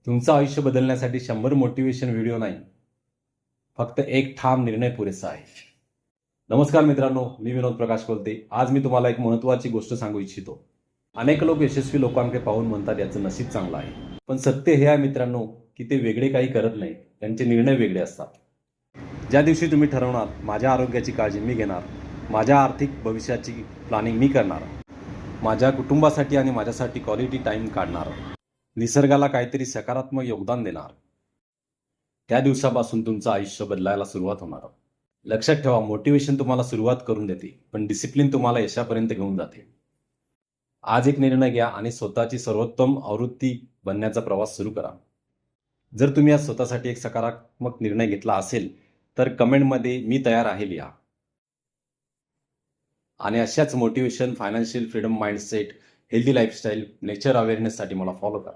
तुमचं आयुष्य बदलण्यासाठी 100 मोटिवेशन व्हिडिओ नाही, फक्त एक ठाम निर्णय पुरेसा आहे. नमस्कार मित्रांनो, मी विनोद प्रकाश कोलते. आज मी तुम्हाला एक महत्त्वाची गोष्ट सांगू इच्छितो. अनेक लोक यशस्वी लोकांकडे पाहून म्हणतात याचं नशीब चांगलं आहे. पण सत्य हे आहे मित्रांनो, की ते वेगळे काही करत नाही. त्यांचे निर्णय वेगळे असतात. ज्या दिवशी तुम्ही ठरवणार, माझ्या आरोग्याची काळजी मी घेणार, माझ्या आर्थिक भविष्याची प्लॅनिंग मी करणार, माझ्या कुटुंबासाठी आणि माझ्यासाठी क्वालिटी टाईम काढणार, निसर्गाला काहीतरी सकारात्मक योगदान देणार, त्या दिवसापासून तुमचं आयुष्य बदलायला सुरुवात होणार. लक्षात ठेवा, मोटिवेशन तुम्हाला सुरुवात करून देते, पण डिसिप्लिन तुम्हाला यशापर्यंत घेऊन जाते. आज एक निर्णय घ्या आणि स्वतःची सर्वोत्तम आवृत्ती बनण्याचा प्रवास सुरू करा. जर तुम्ही आज स्वतःसाठी एक सकारात्मक निर्णय घेतला असेल तर कमेंटमध्ये मी तयार आहे लिहा. आणि अशाच motivation, financial freedom, mindset, healthy lifestyle, nature अवेअरनेससाठी मला फॉलो करा.